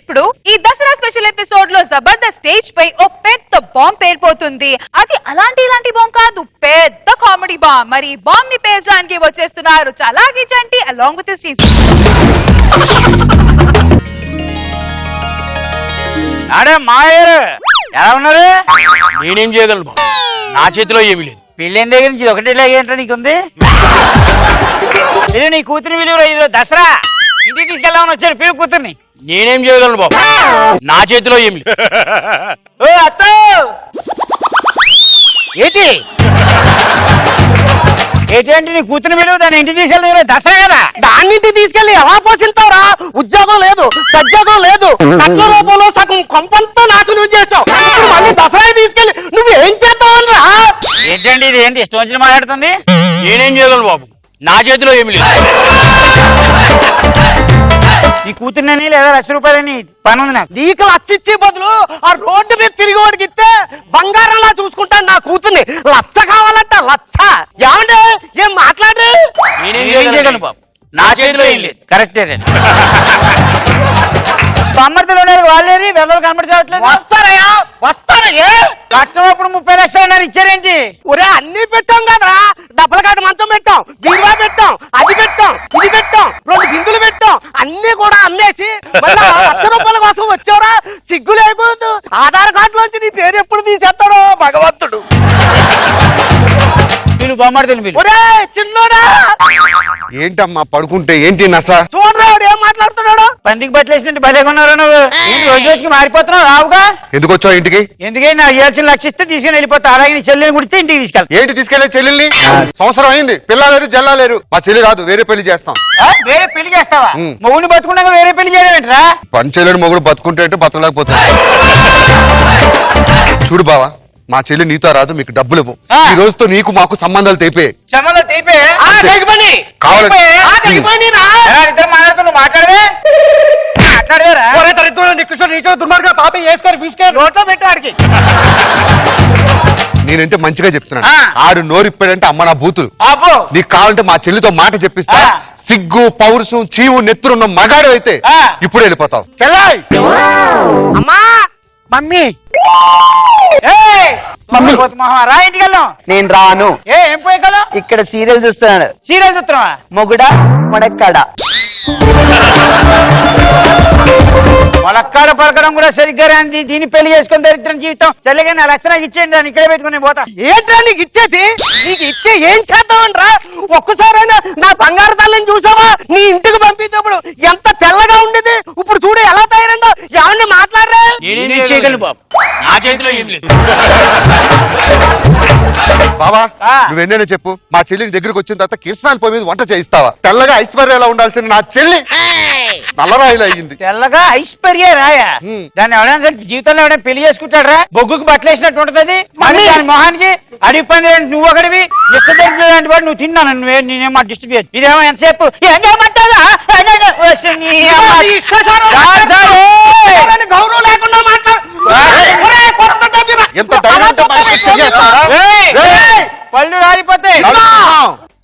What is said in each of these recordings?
ఇప్పుడు ఈ Dasara special episode లో జబర్దస్త్ స్టేజ్ పై ఓ పెద్ద బాంబ్ పేలిపోతుంది. అది ఇలాంటి బాంబ్ కాదు, పెద్ద కామెడీ బాంబ్. మరి ఈ బాంబ్ ని పేల్చడానికి వచ్చేస్తున్నారు చలాకీ చంటి అలాంగ్ విత్ హిస్ టీమ్. అడే మాయర్ ఎలా ఉన్నారు? నేనేం చేయగలను, నా చేతిలో ఏమీ లేదు. పెళ్ళైన దగ్గర నుంచి ఒకటి ఏంటో నీకుంది. నీ కూతురు విలువ దసరా ఇంటికి తీసుకెళ్దామని వచ్చారు పిలుపు కూతుర్ని. నేనేం చేయగలను బాబు, నా చేతిలో ఏమి లేదు. ఓ అత్త ఏంటి నీ కూతురు విలువ దాన్ని ఇంటికి తీసుకెళ్ళి దసరా కదా, దాన్ని ఇంటికి తీసుకెళ్లి ఎలా పోషిస్తావురా? ఉద్యోగం లేదు, సద్యోగం లేదు, కట్ల రూపంలో సగం కొంపంతా నాశనం చేసావు. మళ్ళీ దసరా తీసుకెళ్లి నువ్వు ఏం చేస్తావరా? ఏంటండి ఇది, ఏంటి ఇష్టం వచ్చిన మాట్లాడుతుంది? నేనేం చేయగలను బాబు, నా చేతిలో ఏమి లేదు. నీ కూతుర్నని లేదా ₹1,00,000 పని ఉంది నాకు. నీకు లక్ష ఇచ్చే బదులు ఆ రోడ్డు మీద తిరిగి వాడికి ఇస్తే బంగారంలా చూసుకుంటాను నా కూతుర్ని. లక్ష కావాలంట, లక్ష. ఏమంటే ఏం మాట్లాడు? నేనేం చేయగలను బాబు, నా చేతిలో ఏం లేదు. కరెక్టే బొమ్మర్తలు ఉన్నారు, వాళ్ళేది వెదలు కనబడి వస్తారయ్యా, వస్తారయ్యే. కట్టం అప్పుడు 30 లక్షలు అన్నారు, ఇచ్చారేంటి? ఒరే అన్ని పెట్టాం కదరా, డబ్బల కాడ మంచం పెట్టాం, బీరువా పెట్టాం, అది పెట్టాం, ఇది పెట్టాం, 2 గిందులు పెట్టాం, అన్ని కూడా అమ్మేసి మళ్ళా ₹1,00,000 కోసం వచ్చావురా? సిగ్గు లేకపోతే ఆధార్ కార్డులోంచి నీ పేరు ఎప్పుడు తీసేస్తాడో భగవంతుడు. బొమ్మర్తలు ఒరే చిన్నోడా, ఏంటమ్మా పడుకుంటే ఏంటి నస? చూడరా ఏం మాట్లాడుతున్నాడు? పందికి బట్టలేసినట్టు భలేకున్నారు నువ్వు. రోజుకి మారిపోతున్నావు రావుగా. ఎందుకు వచ్చావు ఇంటికి? ఎందుకని నాకు ఇవ్వాల్సిన లక్షిస్తే తీసుకుని వెళ్ళిపోతా. అలాగే నీ చెల్లెని కుడితే ఇంటికి తీసుకెళ్తా. ఏంటి తీసుకెళ్లే చెల్లెల్ని? సంవత్సరం అయింది, పిల్లలేరు జల్లాలేరు. మా చెల్లి కాదు, వేరే పెళ్లి చేస్తాం. వేరే పెళ్లి చేస్తావా? మొగుడిని బతుకున్నాక వేరే పెళ్లి చేయలేంటరా? పని చెల్లెడు మొగుడు బతుకుంటే బతకలేకపోతుంది. చూడు బావా, మా చెల్లి నీతో రాదు, మీకు డబ్బులు ఇవ్వు. ఈ రోజుతో నీకు మాకు సంబంధాలు తెగిపోయాయి. మాట్లాడవే నేనంటే మంచిగా చెప్తున్నాను. ఆడు నోరిప్పాడంటే అమ్మ నా బూతులు. నీకు కావాలంటే మా చెల్లితో మాట చెప్పిస్తా. సిగ్గు పౌరుషం చీవు నెత్తురున్న మగాడు అయితే ఇప్పుడు వెళ్ళిపోతావు. చెల్లాయ్ అమ్మా మమ్మీ రా ఇంటికి వెళ్దాం. నేను రాను. ఏం పోయగలం? ఇక్కడ సీరియల్ చూస్తున్నాడు. సీరియల్ చూస్తున్నావా? మొగుడా మొడక్కడ మొలక్కాడ పలకడం కూడా సరిగ్గా రాంది. దీన్ని పెళ్లి చేసుకుని దరిద్రం జీవితం. చెల్లెగా నా లక్షణాలు ఇచ్చేయండి, దాన్ని ఇక్కడే పెట్టుకుని పోతా. ఏంట్రా నీకు ఇచ్చేది? నీకు ఇచ్చే ఏం చేద్దామంట్రా? ఒక్కసారైనా నా బంగారు తల్లిని చూసావా? నీ ఇంటికి పంపించేప్పుడు ఎంత తెల్లగా ఉండేది, ఇప్పుడు చూడు ఎలా తయారైందో. ఎవరిని మాట్లాడరా? చేయగలను బాబు, నా చేతిలో ఏం లేదు. బావా నువ్వెన్నైనా చెప్పు, మా చెల్లిని దగ్గరికి వచ్చిన తర్వాత కిరసనాల పొయ్యి మీద వంట చేయిస్తావా? తెల్లగా ఐశ్వర్యాలా ఉండాల్సిన నా చెల్లి నల్లరాయిలా అయ్యింది. తెల్లగా ఐశ్వర్య రాయా? దాన్ని ఎవరైనా సరే జీవితంలో ఎవరైనా పెళ్లి చేసుకుంటాడు రా? బొగ్గుకు బట్టలేసినట్టు ఉంటది మళ్ళీ దాని మొహానికి. అడిగి పని నువ్వు ఒకటివి, ఇష్టం వాడు నువ్వు తిన్నాను. నేనేం మాట డిస్టర్బ్ చేయదు. ఇదేమో ఎంతసేపు గౌరవం లేకుండా పళ్ళు రాలిపోతాయి.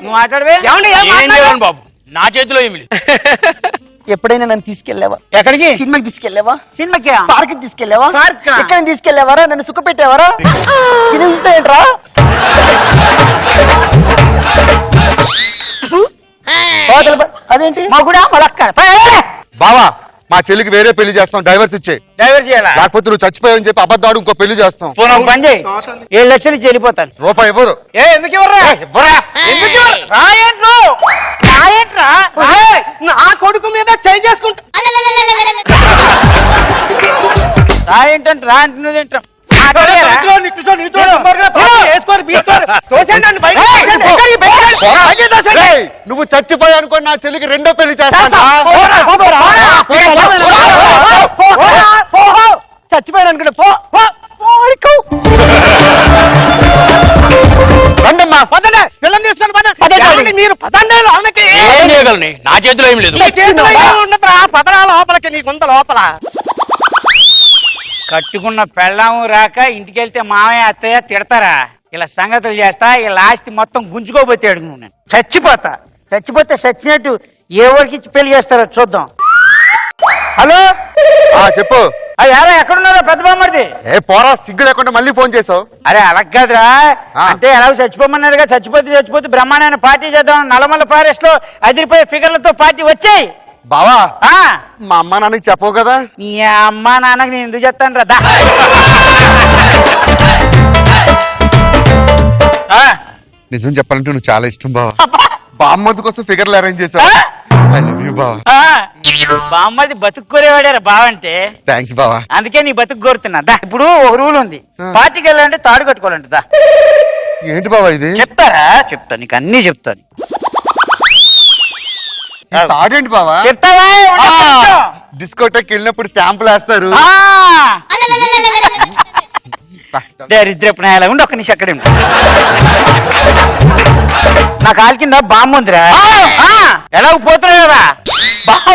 నువ్వు మాట్లాడవే. బాబు నా చేతిలో ఏమి లేదు. ఎప్పుడైనా నన్ను తీసుకెళ్లేవా? ఎక్కడికి? సినిమాకి తీసుకెళ్లేవా? సినిమాకి? పార్క్ తీసుకెళ్లేవా? పార్క్ ఎక్కడ తీసుకెళ్లేవారా? నన్ను సుఖ పెట్టేవారా? ఇది ఏంట్రా? అదేంటి మొగుడా మొలక్కాడ? బావా మా చెల్లికి వేరే పెళ్లి చేస్తాం, డైవర్స్ ఇచ్చే. డైవర్స్ చేయాలా? లేకపోతే నువ్వు చచ్చిపోయావని చెప్పి అబద్ధాడు ఇంకో పెళ్లి చేస్తాం. పని చేయి, 7 లక్షలు ఇచ్చి వెళ్ళిపోతాను. రూపాయి ఎవరు? ఎందుకు ఇవ్వరా? నా కొడుకు మీద చేయి చేసుకుంటా. రాయంటే రా అంటే నువ్వేంటా? నువ్వు చచ్చిపోయా అనుకోని నా చెల్లికి రెండో పెళ్లి చేస్తాను. చచ్చిపోయాను అనుకుంటే పో. పిల్లలు తీసుకొని మీరు పదండి. నా చేతిలో ఏం లేదు. ఉండదురా పదరా లోపలికి, నీకుంద లోపల. కట్టుకున్న పెళ్ళాము రాక ఇంటికి వెళ్తే మామయ్య అత్తయ్య తిడతారా? ఇలా సంగతులు చేస్తా, ఇలా ఆస్తి మొత్తం గుంజుకోబోతాడు. నేను చచ్చిపోతే చచ్చినట్టు ఏ ఊరికి పెళ్లి చేస్తారో చూద్దాం. హలో చెప్పు. యారా ఎక్కడున్నారో పెద్ద బామ్మర్ది? ఏ పోరా, సిగ్గు లేకుండా మళ్ళీ ఫోన్ చేసావు. అరే అలా కాదురా, అంటే ఎలా చచ్చిపోమన్నారుగా, చచ్చిపోతే బ్రహ్మాండమైన పార్టీ చేద్దాం. నల్లమల్ల ఫారెస్ట్ లో అదిరిపోయే ఫిగర్లతో పార్టీ వచ్చాయి. బావా మా అమ్మ నాన్నకి చెప్పవు కదా? నీ అమ్మ నాన్నకి నేను ఎందుకు చెప్తాను రా. నిజం చెప్పాలంటే నువ్వు చాలా ఇష్టం బావా. బామ్మది కోసం ఫిగర్లు అరేంజ్ చేసావు. ఐ లవ్ యూ బావా. బామ్మది బతుక్కోరేవాడారా బావంటే. థ్యాంక్స్ బావా. అందుకే నీ బతుకు కోరుతున్నా. ఇప్పుడు ఒక రూల్ ఉంది, పార్టీకి వెళ్ళాలంటే తాడు కట్టుకోవాలంట. ఏంటి బావా ఇది? చెప్తారా? చెప్తా, నీకు అన్ని చెప్తాను. తాడేంటి బావా? చెప్తావా? డిస్కోటెక్ వెళ్ళినప్పుడు స్టాంపులు వేస్తారు. దరిద్రపు నాయాల ఉండి ఒక్క నిమిషం అక్కడే ఉండు. నా కాలు కింద బామ్మ ఉందిరా. ఎలా పోతున్నావు కదా,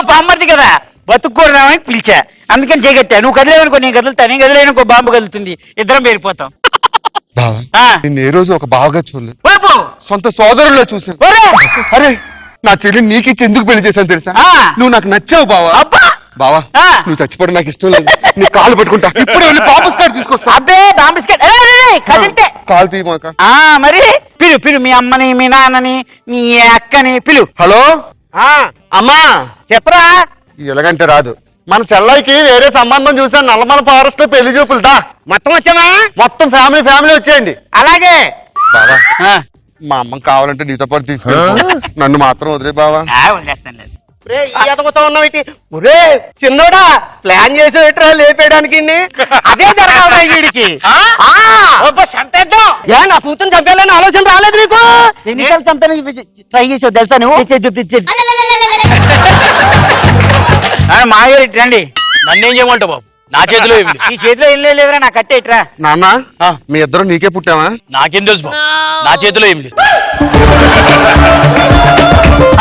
బామ్మది కదా, బతుక్కోరామని పిలిచా, అందుకని చేయగట్టా. నువ్వు కదిలేవనుకో నేను కదులుతా, నేను కదిలేనుకో బాంబు కదులుతుంది, ఇద్దరం పేరిపోతాం. బావా నేను ఏ రోజు ఒక బావగా చూడలేదు, బాబు సొంత సోదరుల్లో చూసాను. అరే నా చెల్లి నీకిచ్చి ఎందుకు పెళ్లి చేశాను తెలుసా? నువ్వు నాకు నచ్చావు బావా. బావా నువ్వు చచ్చిపోవడం నాకు ఇష్టం లేదు, నీ కాలు పట్టుకుంటా. ఇప్పుడు వెళ్ళి పాపస్ కార్డు తీసుకొస్తా. అబ్బే బాంబిస్కెట్ కదిలితే కాలు తీయమాక. మరి పిలు పిలు, మీ అమ్మని, మీ నాన్నని, మీ అక్కని పిలు. హలో అమ్మా చెప్పరా? ఎలాగంటే రాదు, మన సెల్లైకి వేరే సంబంధం చూసాను. నల్లమల ఫారెస్ట్ లో పెళ్లి చూపులు దా. మొత్తం వచ్చామా? మొత్తం ఫ్యామిలీ వచ్చేయండి. అలాగే బావా మా అమ్మ కావాలంటే నీతో పాటు తీసుకెళ్ళి, నన్ను మాత్రం వదిలే బావా. వదిలేస్తాను. చిన్నోడా ప్లాన్ చేసేట్రా లేపేయడానికి. అదే జరగాలి వీడికి. నా కూతురు చంపేయాలని ఆలోచన రాలేదు నీకు? ఎన్నిసార్లు చంపాను ట్రై చేసావు తెలుసా నువ్వు? మాయో రండి. నన్నేం చేయమంటావు బాబు? నా చేతిలో ఈ చేతిలో ఏం లేదురా, నా కట్టేట్రా. నాన్న మీ ఇద్దరు నీకే పుట్టావా? నాకేం తెలుసు బాబు, నా చేతిలో ఏం లేదు.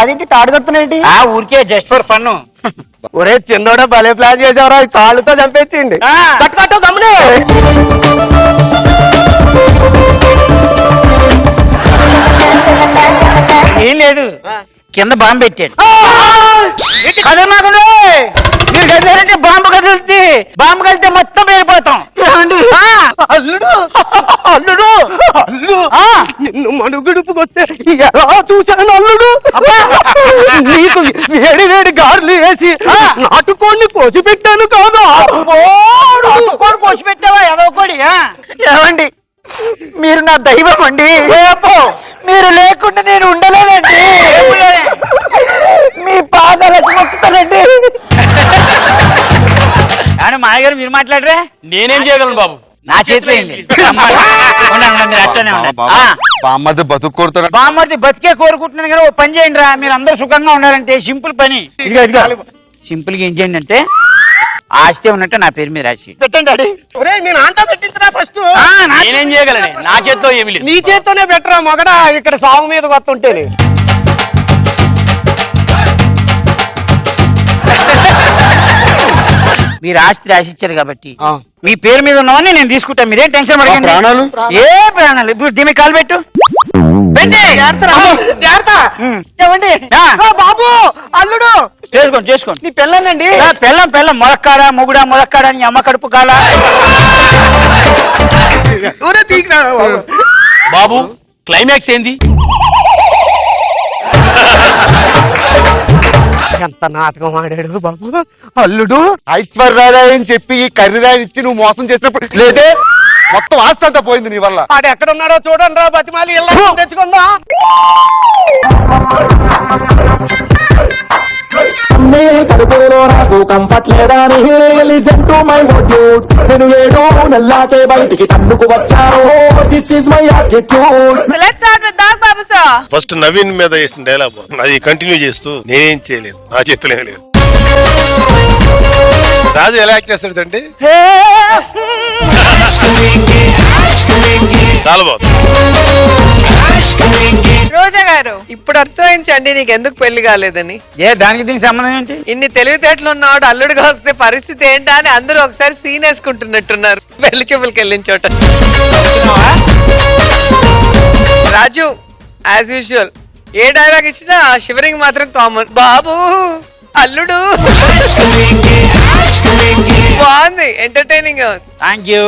అదేంటి తాడు కడుతున్నాయండి? ఊరికే జస్ట్ ఫర్ ఫన్. ఒరే చిన్నోడా భలే ప్లాన్ చేసావురా, తాళ్ళతో చంపేసింది. కట్టు గమ్మునే. ఏం లేదు, కింద బాంబు పెట్టాడు. అదే మాకుండా మీరు కదిలారంటే బాంబు కదులుతుంది, బాంబు కలిస్తే మొత్తం వెళ్ళిపోతాం. అల్లుడు అల్లుడు అల్లు నిన్ను మనుగుడుపుకొస్తే ఎలా చూశాను అల్లుడు. నీకు వేడి వేడి గార్లు వేసి నాటుకోడిని కోసి పెట్టాను కాదు. కోసి పెట్టావా ఎదవకోడి? ఏమండి మీరు నా దైవం అండి, మీరు లేకుండా నేను ఉండలేనండి. మీ పాదాలకు మొక్కుతానండి. కానీ మాయగారు మీరు మాట్లాడరే? నేనేం చేయగలను బాబు? నా చేతిలో ఏం లేదు. బామ్మది బతుకు కోరుతాను. బామ్మది బతికే కోరుకుంటున్నాను కానీ ఓ పని చేయండి రా, మీరు అందరూ సుఖంగా ఉండాలంటే సింపుల్ పని. సింపుల్ గా ఏం చేయండి అంటే, ఆస్తి ఉన్నట్టు నా పేరు మీద రాసి పెట్టండి. నేను ఆంటో పెట్టించరా ఫస్ట్. నేనేం చేయగలను? నా చేతిలో ఏమి లేదు. నీ చేత్తోనే బెటరా మొగడా, ఇక్కడ సాగు మీద వస్తుంటేనే. మీరు ఆస్తి రాసిచ్చారు కాబట్టి మీ పేరు మీద ఉన్నవన్నీ నేను తీసుకుంటాను, మీరేం టెన్షన్ పడకండి. ప్రాణాలు ఏ ప్రాణాలు? ఇప్పుడు దీని కాలు పెట్టు. బాబు అల్లుడు చేసుకోండి. నీ పెళ్ళనండి. పెళ్ళం మొలక్కాడా మొగుడా నీ అమ్మ కడుపు కాలా? బాబు క్లైమాక్స్ ఏంది? ఎంత నాటకం ఆడాడు బాబు అల్లుడు. ఐశ్వర్యరాయ్ అని చెప్పి ఈ కర్రీరాయని ఇచ్చి నువ్వు మోసం చేసినప్పుడు లేదే, మొత్తం ఆస్తి అంతా పోయింది నీ వల్ల. ఆడు ఎక్కడ ఉన్నాడో చూడండి రా, బతిమాలి తెచ్చుకుందా. కడుపులో నాకు కంఫర్ట్ లేదా లిసన్ టు మై వర్డ్. నేను ఏడు నెల్లాకే బయటికి తన్నుకు వచ్చాను. This is my attitude. Let's start with dog Babu sir. First Naveen మీద వేసిన డైలాగ్ అది కంటిన్యూ చేస్తూ నేనేం చేయలేదు, నా చేతిలో ఏం లేదు. రాజు ఎలా యాక్ట్ చేస్తాడంటే చాలా బాగుంది. రోజా గారు ఇప్పుడు అర్థమైంచండి నీకు ఎందుకు పెళ్లి కాలేదని. దానికి దీనికి సంబంధం ఏంటి? ఇన్ని తెలివితేటలు ఉన్నాడు, అల్లుడుగా వస్తే పరిస్థితి ఏంటా అని అందరూ ఒకసారి సీన్ వేసుకుంటున్నట్టున్నారు పెళ్లి చూపులకి వెళ్ళిన చోట. రాజు యాజ్ యూజువల్ ఏ డైలాగ్ ఇచ్చినా షివరింగ్ మాత్రం కామన్. బాబు అల్లుడు బాగుంది, ఎంటర్టైనింగ్. Thank you